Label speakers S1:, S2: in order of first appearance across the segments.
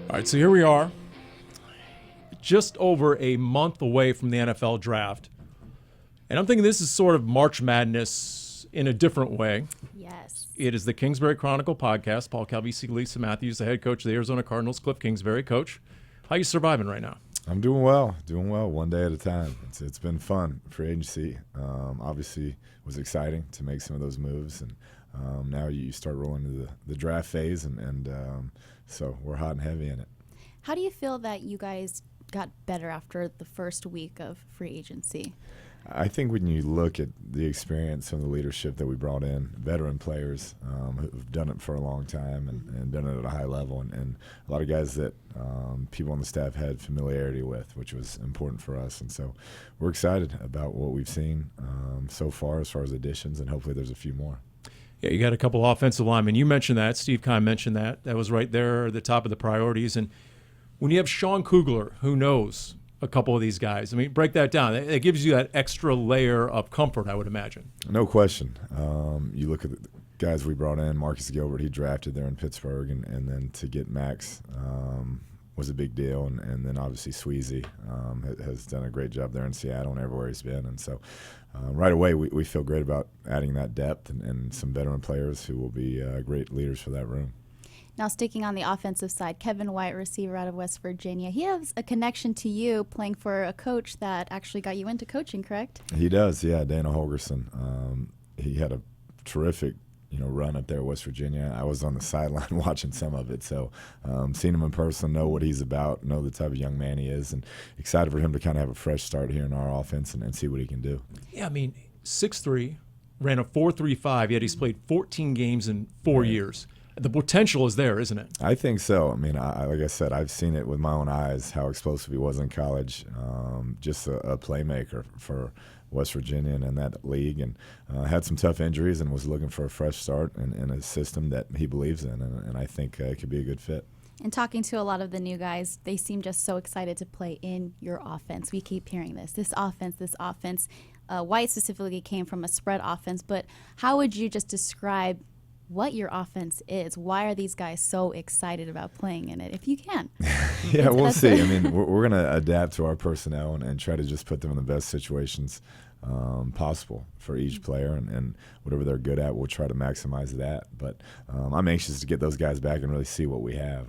S1: All right, so here we are, just over a month away from the NFL draft. And I'm thinking this is sort of March Madness in a different way.
S2: Yes.
S1: It is the Kingsbury Chronicle podcast. Paul Calvisi, Lisa Matthews, the head coach of the Arizona Cardinals, Kliff Kingsbury. Coach, how you surviving right now?
S3: I'm doing well, one day at a time. It's been fun, free agency. Obviously, was exciting to make some of those moves, and now you start rolling into the draft phase, and so we're hot and heavy in it.
S2: How do you feel that you guys got better after the first week of free agency?
S3: I think when you look at the experience and the leadership that we brought in, veteran players who've done it for a long time and done it at a high level, and a lot of guys that people on the staff had familiarity with, which was important for us. And so we're excited about what we've seen so far as additions, and hopefully there's a few more.
S1: Yeah, you got a couple offensive linemen. You mentioned that. Steve Keim mentioned that. That was right there at the top of the priorities. And when you have Sean Kugler, who knows a couple of these guys, I mean, break that down. It gives you that extra layer of comfort, I would imagine.
S3: No question. You look at the guys we brought in, Marcus Gilbert, he drafted there in Pittsburgh, and then to get Max was a big deal. And then obviously Sweezy has done a great job there in Seattle and everywhere he's been. And so right away we feel great about adding that depth and some veteran players who will be great leaders for that room.
S2: Now, sticking on the offensive side, Kevin White, receiver out of West Virginia, he has a connection to you playing for a coach that actually got you into coaching, correct?
S3: He does, yeah, Dana Holgerson. He had a terrific run up there at West Virginia. I was on the sideline watching some of it, so seeing him in person, know what he's about, know the type of young man he is, and excited for him to kind of have a fresh start here in our offense and see what he can do.
S1: Yeah, I mean, 6'3", ran a 4.35, yet he's played 14 games in 4 years. The potential is there, isn't it?
S3: I think so. I mean, like I said, I've seen it with my own eyes, how explosive he was in college. Just a playmaker for West Virginia and in that league, and had some tough injuries and was looking for a fresh start in a system that he believes in, and I think it could be a good fit.
S2: And talking to a lot of the new guys, they seem just so excited to play in your offense. We keep hearing this offense. White specifically came from a spread offense, but how would you just describe what your offense is? Why are these guys so excited about playing in it, if you can?
S3: Yeah, we'll see. I mean, we're going to adapt to our personnel and try to just put them in the best situations possible for each player, and whatever they're good at, we'll try to maximize that. But I'm anxious to get those guys back and really see what we have.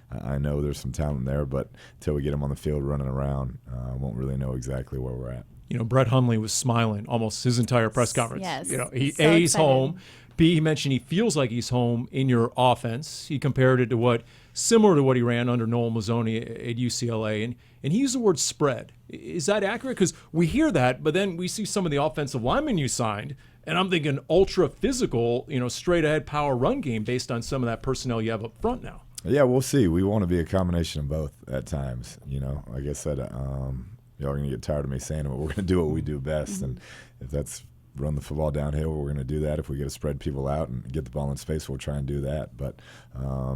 S3: I know there's some talent there, but until we get them on the field running around, won't really know exactly where we're at.
S1: Brett Hundley was smiling almost his entire press conference.
S2: Yes.
S1: He's home. B, he mentioned he feels like he's home in your offense. He compared it to similar to what he ran under Noel Mazzoni at UCLA. And he used the word spread. Is that accurate? Because we hear that, but then we see some of the offensive linemen you signed, and I'm thinking ultra physical, straight ahead power run game based on some of that personnel you have up front now.
S3: Yeah, we'll see. We want to be a combination of both at times. Like I said, y'all are going to get tired of me saying it, but we're going to do what we do best. And if that's run the football downhill, we're going to do that. If we get to spread people out and get the ball in space, we'll try and do that. But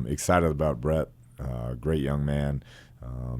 S3: excited about Brett, great young man,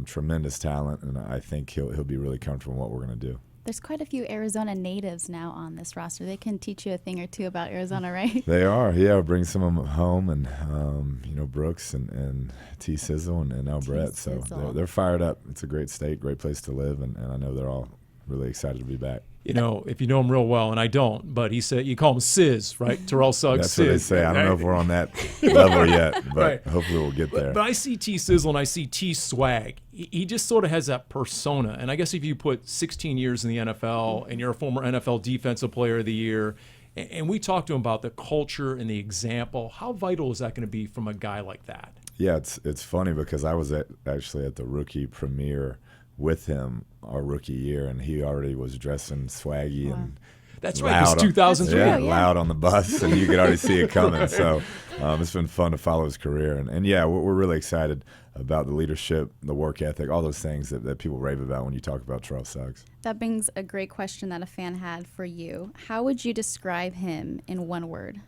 S3: tremendous talent, and I think he'll be really comfortable in what we're going to do.
S2: There's quite a few Arizona natives now on this roster. They can teach you a thing or two about Arizona, right?
S3: They are, yeah. Bring some of them home, and Brooks and T Sizzle and now Brett. So they're fired up. It's a great state, great place to live, and I know they're all really excited to be back.
S1: If you know him real well, and I don't, but he said you call him Sizz, right? Terrell Suggs.
S3: That's
S1: Sizz.
S3: what they say. I don't know if we're on that level yet, but
S1: right.
S3: Hopefully we'll get there.
S1: But I see T Sizzle and I see T Swag. He just sort of has that persona. And I guess if you put 16 years in the NFL and you're a former NFL Defensive Player of the Year, and we talked to him about the culture and the example, how vital is that going to be from a guy like that?
S3: Yeah, it's funny because I was actually at the rookie premiere with him our rookie year, and he already was dressing swaggy and
S1: that's right, it's 2003.
S3: Yeah, loud on the bus, and you could already see it coming. So it's been fun to follow his career, and yeah, we're really excited about the leadership, the work ethic, all those things that people rave about when you talk about Terrell Suggs.
S2: That brings a great question that a fan had for you. How would you describe him in one word?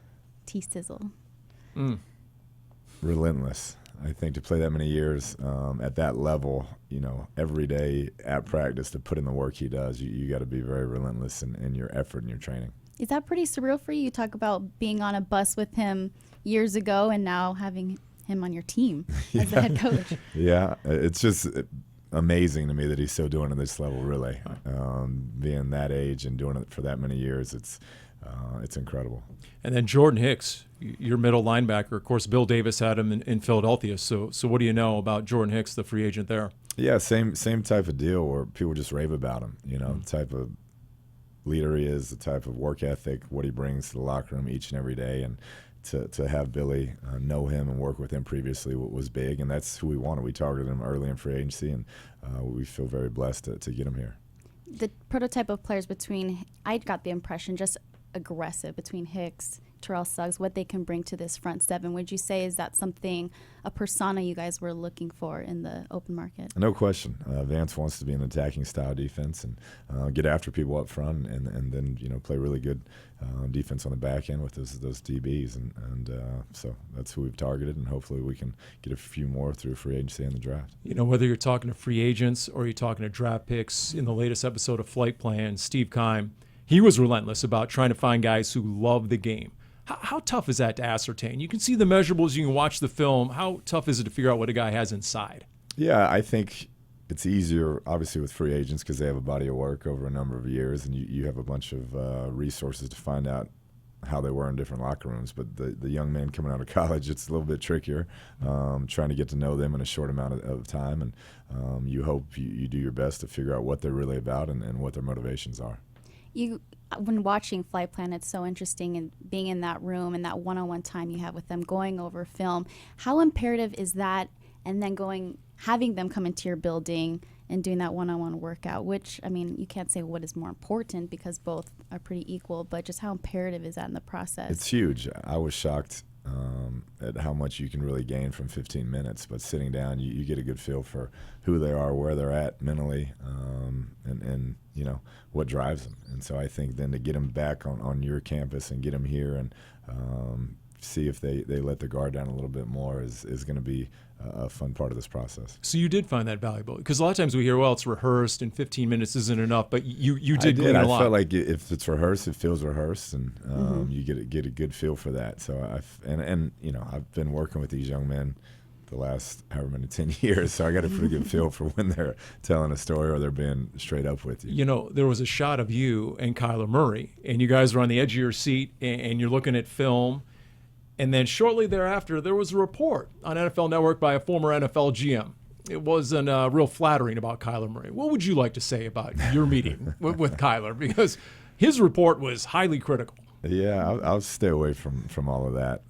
S2: T Sizzle.
S3: Relentless. I think to play that many years at that level, every day at practice to put in the work he does, you got to be very relentless in your effort and your training.
S2: Is that pretty surreal for you? You talk about being on a bus with him years ago and now having him on your team as the head coach.
S3: Yeah, it's just amazing to me that he's still doing it at this level, really. Being that age and doing it for that many years, it's incredible.
S1: And then Jordan Hicks, your middle linebacker. Of course, Bill Davis had him in Philadelphia. So what do you know about Jordan Hicks, the free agent there?
S3: Yeah, same type of deal where people just rave about him. You know, the type of leader he is, the type of work ethic, what he brings to the locker room each and every day, and to have Billy know him and work with him previously was big, and that's who we wanted. We targeted him early in free agency, and we feel very blessed to get him here.
S2: The prototype of players I got the impression, just aggressive between Hicks, Terrell Suggs, what they can bring to this front seven. Would you say is that a persona you guys were looking for in the open market?
S3: No question. Vance wants to be an attacking style defense and get after people up front, and then play really good defense on the back end with those DBs, and so that's who we've targeted, and hopefully we can get a few more through free agency and the draft.
S1: Whether you're talking to free agents or you're talking to draft picks, in the latest episode of Flight Plan, Steve Keim, he was relentless about trying to find guys who love the game. How tough is that to ascertain? You can see the measurables, you can watch the film. How tough is it to figure out what a guy has inside?
S3: Yeah, I think it's easier, obviously, with free agents because they have a body of work over a number of years, and you have a bunch of resources to find out how they were in different locker rooms. But the young men coming out of college, it's a little bit trickier, trying to get to know them in a short amount of time, and you hope you do your best to figure out what they're really about and what their motivations are.
S2: When watching Flight Plan, it's so interesting, and being in that room and that one-on-one time you have with them, going over film. How imperative is that? And then having them come into your building and doing that one-on-one workout, which, you can't say what is more important because both are pretty equal, but just how imperative is that in the process?
S3: It's huge. I was shocked at how much you can really gain from 15 minutes, but sitting down, you get a good feel for who they are, where they're at mentally, and what drives them. And so I think then to get them back on your campus and get them here and see if they let the guard down a little bit more is going to be a fun part of this process.
S1: So you did find that valuable? Because a lot of times we hear, well, it's rehearsed and 15 minutes isn't enough, but you did glean a lot.
S3: I felt like if it's rehearsed, it feels rehearsed, and you get a good feel for that. So I've been working with these young men the last however many 10 years, so I got a pretty good feel for when they're telling a story or they're being straight up with you.
S1: There was a shot of you and Kyler Murray, and you guys were on the edge of your seat, and you're looking at film. And then shortly thereafter, there was a report on NFL Network by a former NFL GM. It wasn't real flattering about Kyler Murray. What would you like to say about your meeting with Kyler? Because his report was highly critical.
S3: Yeah, I'll stay away from all of that.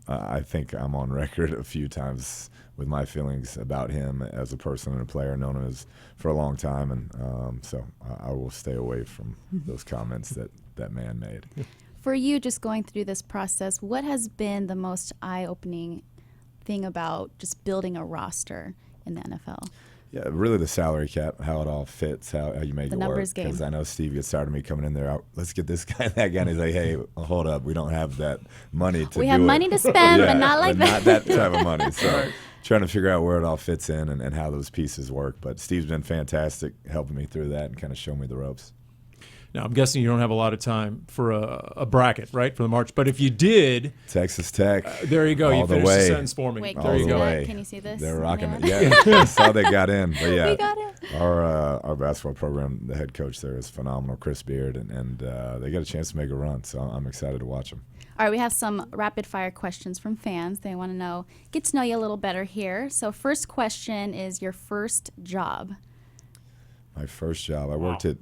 S3: I think I'm on record a few times with my feelings about him as a person and a player, known him as for a long time, and so I will stay away from those comments that man made.
S2: For you, just going through this process, what has been the most eye-opening thing about just building a roster in the NFL?
S3: Yeah, really the salary cap, how it all fits, how you make
S2: the
S3: it work.
S2: Numbers game.
S3: Because I know Steve gets tired of me coming in there, let's get this guy and that guy. And he's like, hey, hold up, we don't have that money to do it.
S2: We have money to spend, but not like that.
S3: Not that type of money. So trying to figure out where it all fits in and how those pieces work. But Steve's been fantastic helping me through that and kind of showing me the ropes.
S1: Now, I'm guessing you don't have a lot of time for a bracket, right, for the March. But if you did,
S3: Texas Tech.
S1: There you go.
S3: All
S1: You
S3: the
S1: finished
S3: way.
S1: the sentence for me.
S2: Wait,
S1: There you go.
S3: way.
S2: Can you see this?
S3: They're rocking it. Yeah, I saw they got in. But yeah,
S2: We got it.
S3: Our basketball program, the head coach there is phenomenal, Chris Beard, and they got a chance to make a run. So I'm excited to watch them.
S2: All right, we have some rapid-fire questions from fans. They want to get to know you a little better here. So first question is your first job.
S3: My first job, I worked at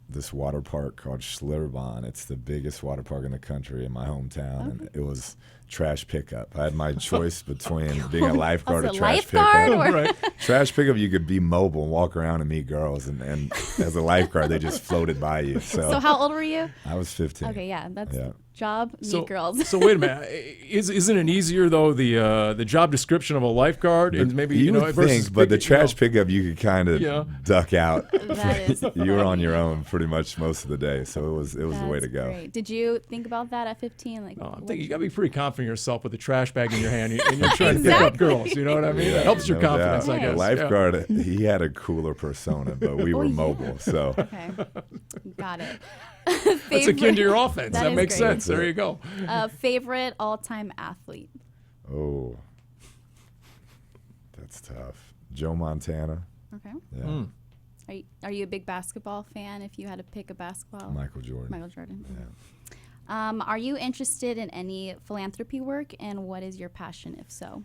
S3: this water park called Schlitterbahn. It's the biggest water park in the country in my hometown, and it was trash pickup. I had my choice between being a lifeguard or
S2: Also
S3: trash
S2: lifeguard
S3: pickup.
S2: or-
S1: Right.
S3: Trash pickup, you could be mobile and walk around and meet girls, and as a lifeguard, they just floated by you.
S2: So how old were you?
S3: I was 15.
S2: Okay, yeah, that's
S3: Yeah.
S2: job, meet girls.
S1: So wait a minute. Isn't it easier though the job description of a lifeguard and maybe
S3: you would
S1: versus
S3: think, but the trash
S1: pick.
S3: pickup you could kind of duck out.
S2: That is
S3: You were on
S2: funny.
S3: your own pretty much most of the day, so it was the way to
S2: That's
S3: go.
S2: great. Did you think about that at 15? Like,
S1: I'm thinking you got to be pretty confident in yourself with a trash bag in your hand and you're trying to pick up girls. You know what I mean? That helps your
S3: No
S1: confidence,
S3: doubt.
S1: I guess.
S3: The lifeguard, he had a cooler persona, but we were
S2: yeah.
S3: mobile, so.
S2: Okay, got it.
S1: That's akin to your offense.
S2: That
S1: That
S2: is
S1: makes
S2: great.
S1: sense. There you go.
S2: Favorite all-time athlete?
S3: Oh, That's tough. Joe Montana.
S2: Okay.
S3: Yeah.
S2: Are you a big basketball fan? If you had to pick a basketball,
S3: Michael Jordan.
S2: Michael Jordan.
S3: Yeah.
S2: Are you interested in any philanthropy work, and what is your passion, if so?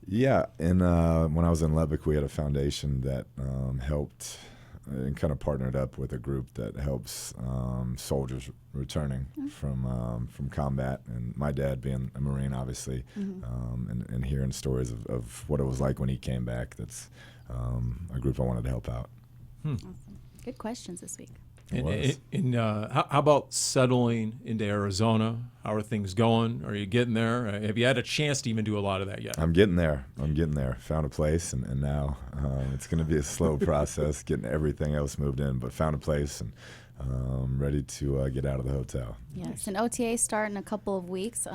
S3: Yeah, and when I was in Lubbock, we had a foundation that helped and kind of partnered up with a group that helps soldiers returning from combat. And my dad being a Marine, obviously, and hearing stories of what it was like when he came back. That's a group I wanted to help out.
S2: Awesome. Good questions this week.
S1: And how about settling into Arizona? How are things going? Are you getting there? Have you had a chance to even do a lot of that yet?
S3: I'm getting there. Found a place, and now it's going to be a slow process getting everything else moved in, but found a place and ready to get out of the hotel.
S2: Yes, and OTA start in a couple of weeks.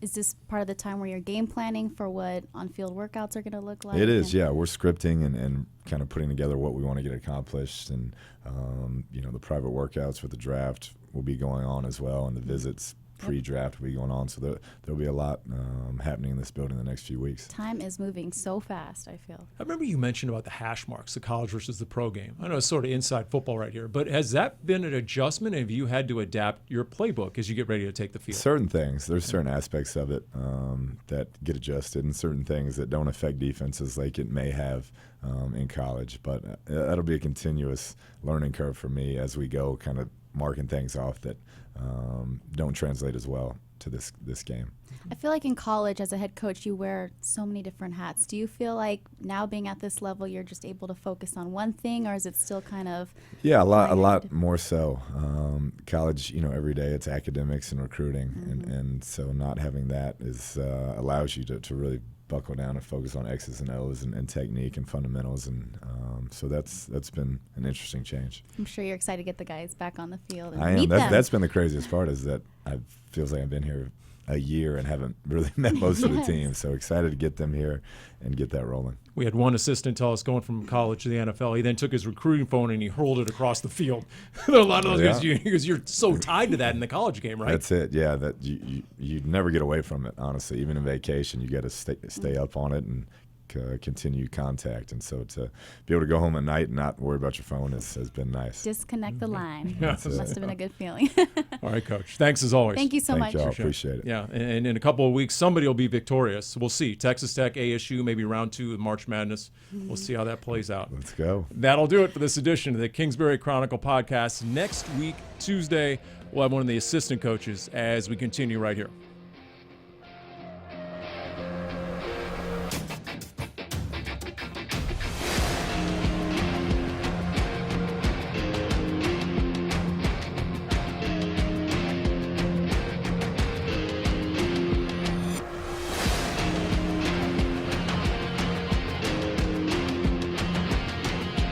S2: Is this part of the time where you're game planning for what on-field workouts are going to look like?
S3: It is, yeah. We're scripting and kind of putting together what we want to get accomplished, and the private workouts for the draft will be going on as well, and the visits pre-draft will be going on. So there'll be a lot happening in this building in the next few weeks.
S2: Time is moving so fast, I feel.
S1: I remember you mentioned about the hash marks, the college versus the pro game. I know it's sort of inside football right here, but has that been an adjustment? Have you had to adapt your playbook as you get ready to take the field?
S3: Certain things. There's certain aspects of it that get adjusted, and certain things that don't affect defenses like it may have in college. But that'll be a continuous learning curve for me as we go, kind of marking things off that don't translate as well to this game.
S2: I feel like in college, as a head coach, you wear so many different hats. Do you feel like now being at this level, you're just able to focus on one thing, or is it still kind of?
S3: Yeah, a lot more so. College, every day it's academics and recruiting, and so not having that is allows you to really buckle down and focus on X's and O's and technique and fundamentals, and so that's been an interesting change.
S2: I'm sure you're excited to get the guys back on the field and
S3: I
S2: meet
S3: am.
S2: them.
S3: That's been the craziest part, is that feels like I've been here a year and haven't really met most of the team. So excited to get them here and get that rolling.
S1: We had one assistant tell us going from college to the NFL, he then took his recruiting phone and he hurled it across the field. There are a lot of those guys, because you're so tied to that in the college game, right?
S3: That's it. Yeah, that you never get away from it. Honestly, even in vacation, you got to stay up on it and continue contact. And so to be able to go home at night and not worry about your phone has been nice.
S2: Disconnect the line.
S1: Yes.
S2: Must have been a good feeling.
S1: All right, Coach. Thanks as always.
S2: Thank you so much.
S3: Y'all. Appreciate it.
S1: Yeah, and in a couple of weeks, somebody will be victorious. We'll see. Texas Tech, ASU, maybe round 2 of March Madness. We'll see how that plays out.
S3: Let's go.
S1: That'll do it for this edition of the Kingsbury Chronicle podcast. Next week, Tuesday, we'll have one of the assistant coaches as we continue right here.